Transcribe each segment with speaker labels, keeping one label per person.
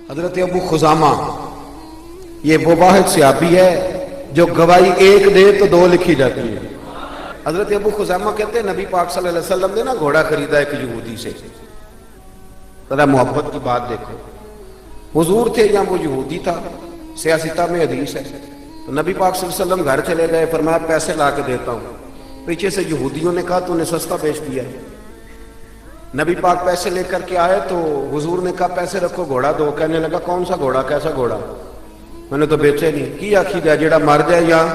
Speaker 1: حضرت ابو خزامہ یہ وہ واحد صحابی ہے جو گواہی ایک دے تو دو لکھی جاتی ہے۔ حضرت ابو خزامہ کہتے ہیں نبی پاک صلی اللہ علیہ وسلم نے نا گھوڑا خریدا ایک یہودی سے۔ ذرا محبت کی بات دیکھو، حضور تھے یا وہ یہودی تھا؟ سیاستہ میں حدیث ہے۔ تو نبی پاک صلی اللہ علیہ وسلم گھر چلے گئے، فرمایا پیسے لا کے دیتا ہوں۔ پیچھے سے یہودیوں نے کہا تو نے سستا بیچ دیا ہے۔ نبی پاک پیسے لے کر کے آئے تو حضور نے کہا پیسے رکھو گھوڑا دو۔ کہنے لگا کون سا گھوڑا، کیسا گھوڑا؟ میں نے تو بیچے نہیں۔ کی آخی دیا جیڑا مر جائے یا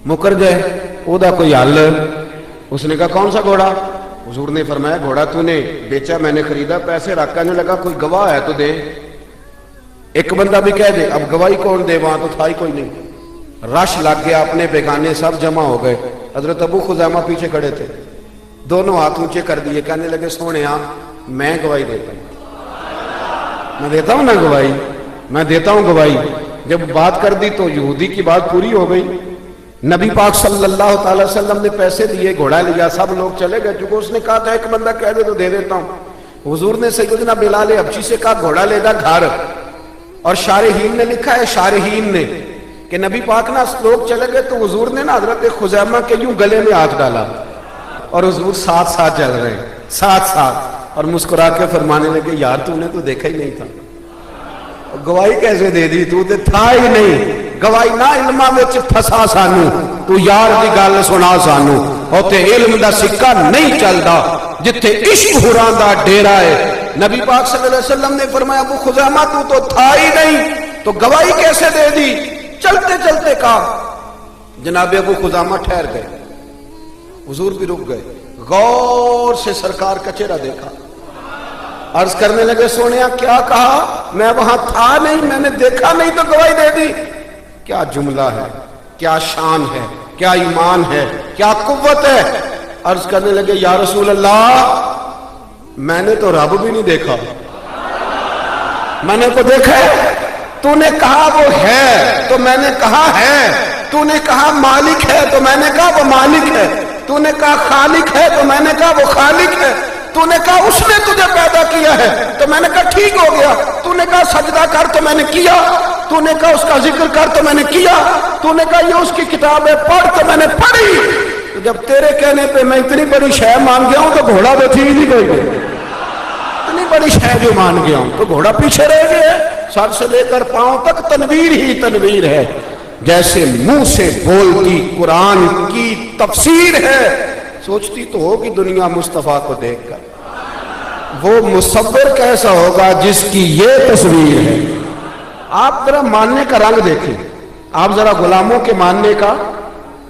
Speaker 1: مکر جائے او دا کوئی حل؟ اس نے کہا کون سا گھوڑا؟ حضور نے فرمایا گھوڑا تو نے بیچا، میں نے خریدا، پیسے رکھ۔ کہنے لگا کوئی گواہ ہے تو دے۔ ایک بندہ بھی کہہ دے، اب گواہی کون دے؟ وہاں تو تھا ہی کوئی نہیں۔ رش لگ گیا، اپنے بیگانے سب جمع ہو گئے۔ حضرت ابو خزامہ پیچھے کھڑے تھے، دونوں ہاتھ اونچے کر دیے، کہنے لگے سونے میں گواہی دیتا ہوں، میں دیتا ہوں نا گواہی، میں دیتا ہوں گواہی۔ جب بات کر دی تو یہودی کی بات پوری ہو گئی۔ نبی پاک صلی اللہ تعالی وسلم نے پیسے دیے، گھوڑا لیا، سب لوگ چلے گئے، چونکہ اس نے کہا تھا ایک بندہ کہہ دے تو دے دیتا ہوں۔ حضور نے سیدنا بلال حبشی سے کہا گھوڑا لے جا گھر، اور شارحین نے لکھا ہے، شارحین نے، کہ نبی پاک نا لوگ چلے گئے تو حضور نے نا حضرت خزیمہ کے یوں گلے میں ہاتھ ڈالا، اور حضور ساتھ ساتھ چل رہے ہیں، ساتھ ساتھ، اور مسکرا کے فرمانے لگے یار تو نے تو دیکھا ہی نہیں تھا، گواہی کیسے دے دی؟ تو تھا ہی نہیں۔ گواہی نہ علمہ وچ پھسا سانو، تو یار دی گل سنا سانو، ہوتے علم دا سکہ نہیں چلدا جتھے عشق حراں دا ڈیرا ہے۔ نبی پاک صلی اللہ علیہ وسلم نے فرمایا ابو خزامہ تو تھا ہی نہیں، تو گواہی کیسے دے دی؟ چلتے چلتے کہا جناب ابو خزامہ ٹھہر گئے، حضور بھی رک گئے، غور سے سرکار کا چہرہ دیکھا، عرض کرنے لگے سونیا کیا کہا؟ میں وہاں تھا نہیں، میں نے دیکھا نہیں تو گواہی دے دی۔ کیا جملہ ہے، کیا شان ہے، کیا ایمان ہے، کیا قوت ہے۔ عرض کرنے لگے یا رسول اللہ میں نے تو رب بھی نہیں دیکھا، میں نے تو دیکھا ہے، تو نے کہا وہ ہے تو میں نے کہا ہے، تو نے کہا مالک ہے تو میں نے کہا وہ مالک ہے، تو نے کہا خالق ہے تو میں نے کہا وہ خالق ہے، تو نے کہا اس نے تجھے پیدا کیا ہے تو میں نے کہا ٹھیک ہو گیا، تو نے کہا سجدہ کر تو میں نے کیا، تو نے کہا اس کا ذکر کر تو میں نے کیا، تو نے کہا یہ اس کی کتاب ہے پڑھ تو میں نے پڑھی۔ تو جب تیرے کہنے پہ میں اتنی بڑی شے مان گیا ہوں تو گھوڑا تو تھی نہیں کوئی، اتنی بڑی شے جو مان گیا ہوں تو گھوڑا پیچھے رہ گیا، سر سے لے کر پاؤں تک تنویر ہی تنویر ہے، جیسے منہ سے بولتی قرآن کی تفسیر ہے۔ سوچتی تو ہوگی دنیا مصطفیٰ کو دیکھ کر وہ مصور کیسا ہوگا جس کی یہ تصویر ہے۔ آپ ذرا ماننے کا رنگ دیکھیں، آپ ذرا غلاموں کے ماننے کا،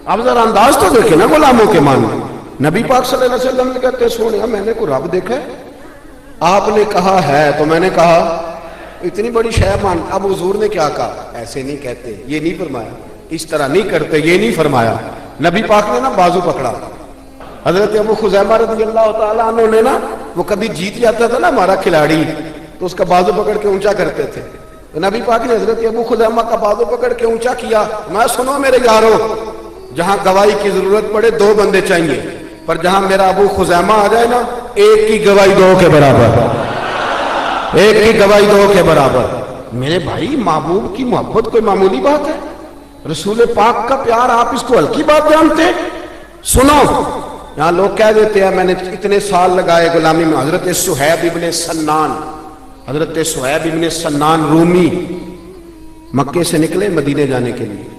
Speaker 1: آپ ذرا انداز تو دیکھیں نا غلاموں کے ماننے۔ نبی پاک صلی اللہ علیہ وسلم نے کہتے سونے میں نے کوئی رب دیکھا ہے؟ آپ نے کہا ہے تو میں نے کہا اتنی بڑی شے مان۔ اب حضور نے کیا کہا؟ ایسے نہیں کہتے، یہ نہیں فرمایا، اس طرح نہیں کرتے، یہ نہیں فرمایا۔ نبی پاک نے نا بازو پکڑا، حضرت ابو خزیمہ رضی اللہ تعالیٰ عنہ نے نا، وہ کبھی جیت جاتا تھا نا ہمارا کھلاڑی تو اس کا بازو پکڑ کے اونچا کرتے تھے، تو نبی پاک نے حضرت ابو خزیمہ کا بازو پکڑ کے اونچا کیا۔ میں سنو میرے یارو، جہاں گواہی کی ضرورت پڑے دو بندے چاہیے، پر جہاں میرا ابو خزیمہ آ جائے نا ایک کی گواہی دو کے برابر، ایک کی گواہی دو کے برابر۔ میرے بھائی محبوب کی محبت کوئی معمولی بات ہے؟ رسول پاک کا پیار آپ اس کو ہلکی بات جانتے؟ سنو، یہاں لوگ کہہ دیتے ہیں میں نے اتنے سال لگائے غلامی میں۔ حضرت صہیب ابن سنان، حضرت صہیب ابن سنان رومی مکے سے نکلے مدینے جانے کے لیے،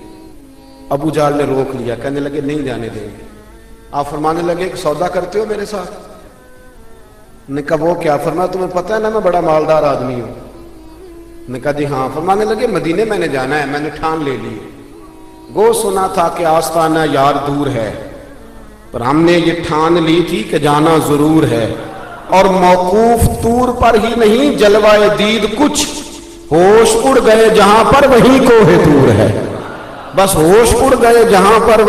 Speaker 1: ابو جہل نے روک لیا، کہنے لگے نہیں جانے دیں گے۔ آپ فرمانے لگے کہ سودا کرتے ہو میرے ساتھ؟ نے کہا وہ کیا؟ فرمایا تمہیں پتہ ہے نا میں بڑا مالدار آدمی ہوں؟ نے کہا جی ہاں۔ فرمانے لگے مدینے میں نے جانا ہے، میں نے ٹھان لے لی، گو سنا تھا کہ آستانہ یار دور ہے، پر ہم نے یہ ٹھان لی تھی کہ جانا ضرور ہے، اور موقوف طور پر ہی نہیں جلوہ دید کچھ، ہوش اڑ گئے جہاں پر وہیں کوہ طور ہے، بس ہوش اڑ گئے جہاں پر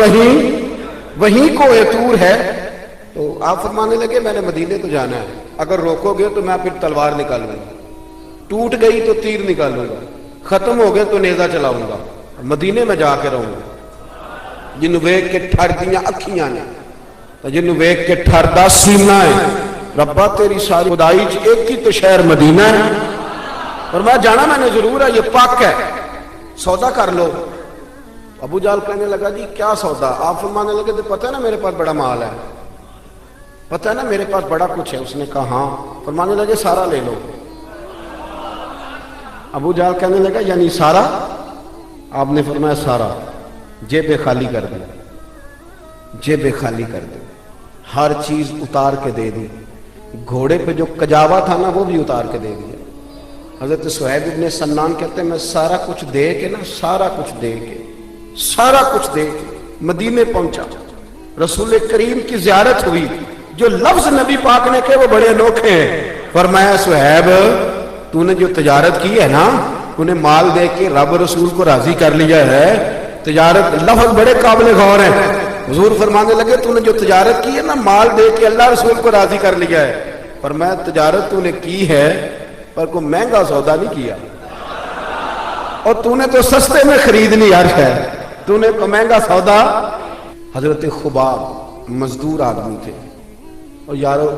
Speaker 1: وہیں کوہ طور ہے۔ تو آپ فرمانے لگے میں نے مدینے تو جانا ہے، اگر روکو گے تو میں پھر تلوار نکالوں گا، ٹوٹ گئی تو تیر نکالوں گا، ختم ہو گئے تو نیزہ چلاؤں گا، مدینے میں جا کے رہوں گا۔ جنوں ویکھ کے ٹھر دیاں اکھیاں نے، جنوں ویکھ کے ٹھردا سینہ ہے، ربا تیری ساری خدائی ایک ہی تو شہر مدینہ ہے، فرمایا جانا میں نے ضرور ہے، یہ پاک ہے، سودا کر لو۔ ابو جہل کہنے لگا جی کیا سودا؟ آپ فرمانے لگے تو پتہ ہے نا میرے پاس بڑا مال ہے، پتہ ہے نا میرے پاس بڑا کچھ ہے۔ اس نے کہا ہاں۔ فرمانے لگے سارا لے لو۔ ابو جہل کہنے لگا یعنی سارا؟ آپ نے فرمایا سارا، جیبیں خالی کر دی، جیبیں خالی کر دی، ہر چیز اتار کے دے دی، گھوڑے پہ جو کجاوا تھا نا وہ بھی اتار کے دے دیا۔ حضرت صہیب ابن سنان کہتے ہیں میں سارا کچھ دے کے نا، سارا کچھ دے کے، سارا کچھ دے کے مدینے پہنچا۔ رسول کریم کی زیارت ہوئی، جو لفظ نبی پاک نے کہے وہ بڑے انوکھے ہیں۔ فرمایا صہیب تو نے جو تجارت کی ہے نا، تو نے مال دے کے رب رسول کو راضی کر لیا ہے، تجارت لفظ بڑے قابل غور ہیں۔ حضور فرمانے لگے تو نے جو تجارت کی ہے نا، مال دے کے اللہ رسول کو راضی کر لیا ہے۔ فرمایا تجارت تو نے کی ہے پر کوئی مہنگا سودا نہیں کیا، اور تو نے تو سستے میں خرید لی عرش ہے، تو نے کوئی مہنگا سودا۔ حضرت خباب مزدور آدمی تھے، اور یارو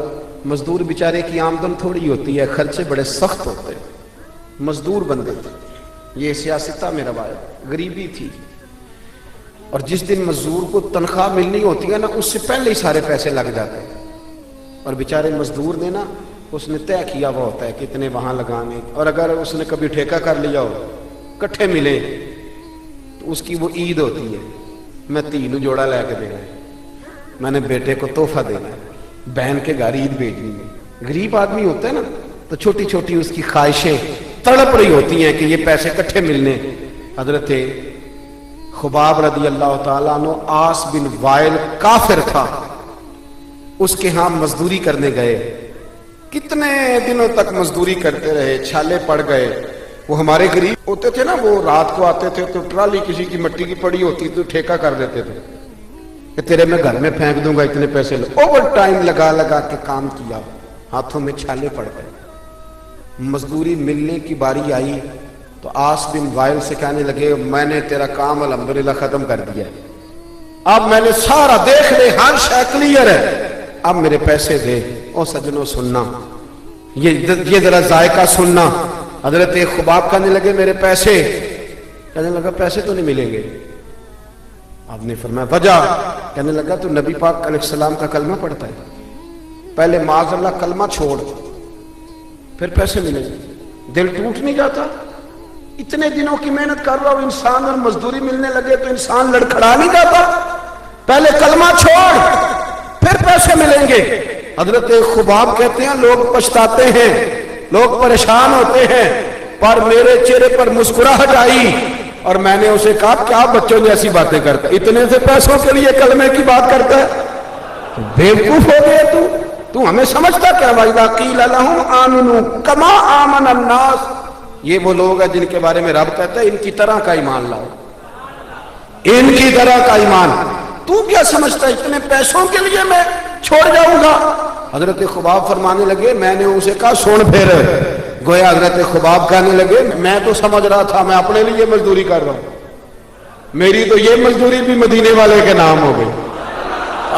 Speaker 1: مزدور بیچارے کی آمدن تھوڑی ہوتی ہے، خرچے بڑے سخت ہوتے ہیں، مزدور بندے تھے۔ یہ سیاستہ میں روایت، غریبی تھی، اور جس دن مزدور کو تنخواہ ملنی ہوتی ہے نا، اس سے پہلے ہی سارے پیسے لگ جاتے ہیں، اور بیچارے مزدور نے نا اس نے طے کیا ہوا ہوتا ہے کتنے وہاں لگانے، اور اگر اس نے کبھی ٹھیکہ کر لیا ہو کٹھے ملے تو اس کی وہ عید ہوتی ہے، میں 3 جوڑا لے کے دینا ہے، میں نے بیٹے کو تحفہ دینا ہے، بہن کے گھر عید بھیجنی ہے۔ غریب آدمی ہوتا ہے نا تو چھوٹی چھوٹی اس کی خواہشیں تڑپ رہی ہوتی ہیں کہ یہ پیسے کٹھے ملنے۔ حضرت خباب رضی اللہ تعالیٰ عنہ آس بن وائل کافر تھا، اس کے ہاں مزدوری کرنے گئے، کتنے دنوں تک مزدوری کرتے رہے، چھالے پڑ گئے۔ وہ ہمارے غریب ہوتے تھے نا، وہ رات کو آتے تھے تو ٹرالی کسی کی مٹی کی پڑی ہوتی تو ٹھیکہ کر دیتے تھے کہ تیرے میں گھر میں پھینک دوں گا اتنے پیسے لو۔ اوور ٹائم لگا لگا کے کام کیا، ہاتھوں میں چھالے پڑ گئے۔ مزدوری ملنے کی باری آئی تو آس بن وائل سے کہنے لگے میں نے تیرا کام الحمدللہ ختم کر دیا، اب میں نے سارا دیکھ لے، ہر شے کلیئر ہے، اب میرے پیسے دے۔ او سجنوں سننا، یہ ذرا ذائقہ سننا۔ حضرت خباب کہنے لگے میرے پیسے، کہنے لگا پیسے تو نہیں ملیں گے۔ آپ نے فرمایا وجہ؟ کہنے لگا تو نبی پاک علیہ السلام کا کلمہ پڑھتا ہے، پہلے معاذ اللہ کلمہ چھوڑ پھر پیسے ملیں گے۔ دل ٹوٹ نہیں جاتا؟ اتنے دنوں کی محنت کر رہا ہوں انسان، اور مزدوری ملنے لگے تو انسان لڑکھڑا نہیں جاتا؟ پہلے کلمہ چھوڑ پھر پیسے ملیں گے۔ حضرت خباب کہتے ہیں لوگ پچھتاتے ہیں، لوگ پریشان ہوتے ہیں، پر میرے چہرے پر مسکراہٹ آئی، اور میں نے اسے کہا کیا بچوں نے ایسی باتیں کرتا ہے، اتنے سے پیسوں کے لیے کلمے کی بات کرتا ہے؟ بیوقوف ہو گئے تو ہمیں سمجھتا کیا؟ وَإِذَا قِيلَ لَهُمْ آمِنُوا كَمَا آمَنَ النَّاسُ، یہ وہ لوگ ہیں جن کے بارے میں رب کہتا ہے ان کی طرح کا ایمان لاؤ، ان کی طرح کا ایمان۔ تو کیا سمجھتا ہے اتنے پیسوں کے لیے میں چھوڑ جاؤں گا؟ حضرت خباب فرمانے لگے میں نے اسے کہا سن پھر، گویا حضرت خباب کہنے لگے میں تو سمجھ رہا تھا میں اپنے لیے مزدوری کر رہا ہوں، میری تو یہ مزدوری بھی مدینے والے کے نام ہو گئی،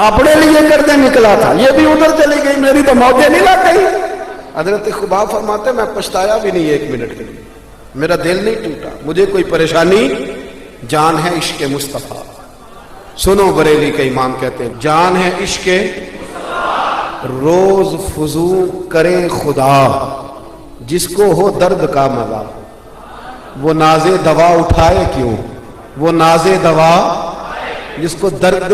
Speaker 1: اپنے لیے کرنے نکلا تھا، یہ بھی ادھر چلی گئی، میری تو موجیں نہیں لگ گئی۔ حضرت خباب فرماتے میں پچھتایا بھی نہیں ایک منٹ کے لیے، میرا دل نہیں ٹوٹا، مجھے کوئی پریشانی، جان ہے عشق مصطفیٰ۔ سنو بریلی کے امام کہتے ہیں جان ہے عشق روز فضو کرے خدا، جس کو ہو درد کا مزہ، وہ ناز دوا اٹھائے کیوں، وہ ناز دوا، جس کو درد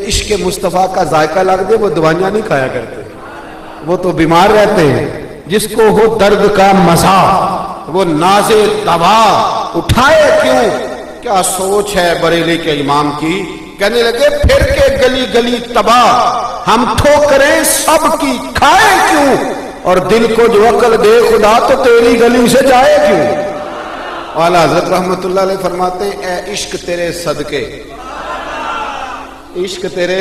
Speaker 1: عشق مصطفیٰ کا ذائقہ لگ دے وہ دوائیاں نہیں کھایا کرتے، وہ تو بیمار رہتے ہیں۔ جس کو ہو درد کا مزہ وہ ناز دوا اٹھائے کیوں۔ کیا سوچ ہے بریلی کے امام کی، کہنے لگے پھر کے گلی گلی تباہ، ہم ٹھوکریں سب کی کھائے کیوں، اور دل کو جو عقل دے خدا تو تیری گلی سے جائے کیوں۔ اعلیٰ حضرت رحمت اللہ علیہ فرماتے ہیں اے عشق تیرے صدقے، عشق تیرے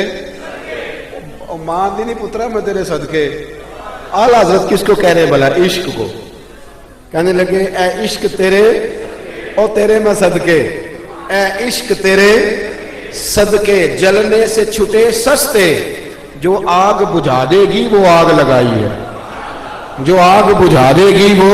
Speaker 1: ماں دی نہیں پترا میں تیرے صدقے۔ اعلیٰ حضرت کس کو کہہ رہے بلا؟ عشق کو۔ کہنے لگے اے عشق تیرے او تیرے میں صدقے، اے عشق تیرے صدقے، جلنے سے چھٹے سستے، جو آگ بجھا دے گی وہ آگ لگائی ہے، جو آگ بجھا دے گی وہ۔